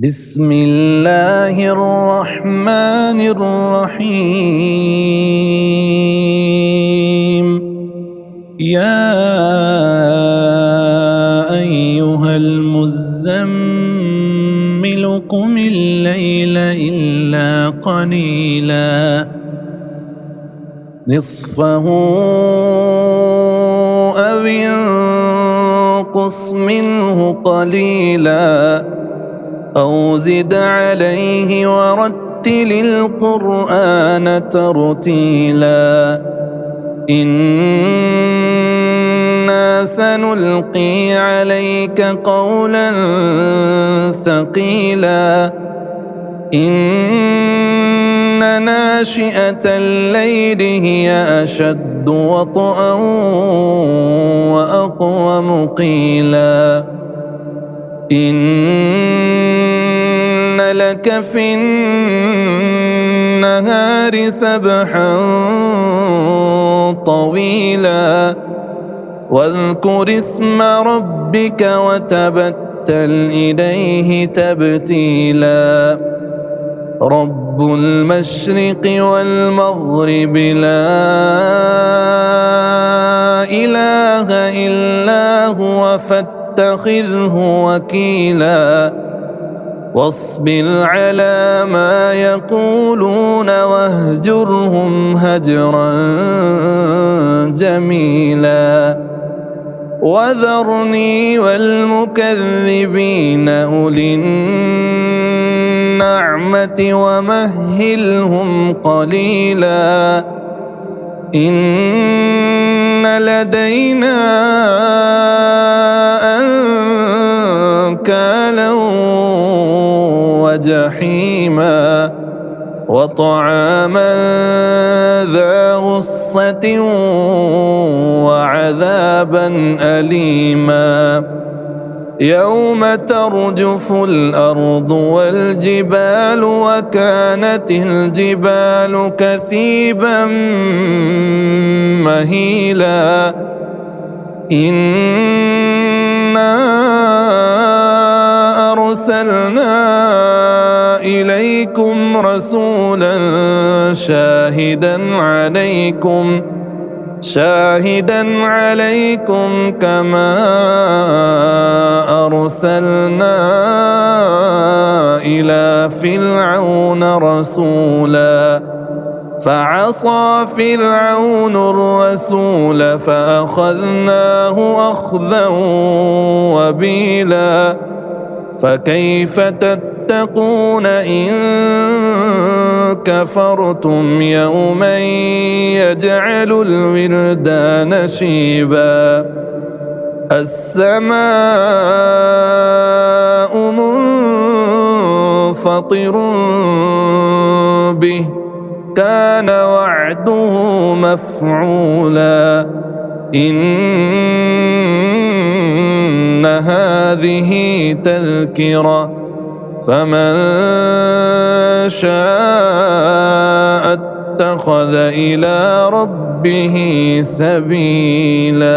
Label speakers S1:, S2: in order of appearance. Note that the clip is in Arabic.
S1: بسم الله الرحمن الرحيم. يا أيها المزمل قم الليل إلا قليلا نصفه أو انقص منه قليلا أو زد عليه ورتل القرآن ترتيلا إنا سنلقي عليك قولا ثقيلا إن ناشئة الليل هي أشد وطئا وأقوم قيلا إن لك في النهار سبحا طويلا واذكر اسم ربك وتبتل إليه تبتيلا رب المشرق والمغرب لا إله إلا هو فاتخذه وكيلا واصبر على ما يقولون واهجرهم هجرا جميلا وذرني والمكذبين أولي النعمة ومهلهم قليلا إن لدينا أنكالا وجحيما وطعاما ذا غصة وعذابا أليما يوم ترجف الأرض والجبال وكانت الجبال كثيبا مهيلا إنا أرسلنا إليكم رسولا شاهدا عليكم كما أرسلنا إلى فرعون رسولا فعصى فرعون الرسول فأخذناه أخذا وبيلا فكيف تتقون إن كفرتم يوما يجعل الولدان شيبا السماء منفطر به كان وعده مفعولا إن هذه تذكرة فمن شاء اتخذ إلى ربه سبيلا.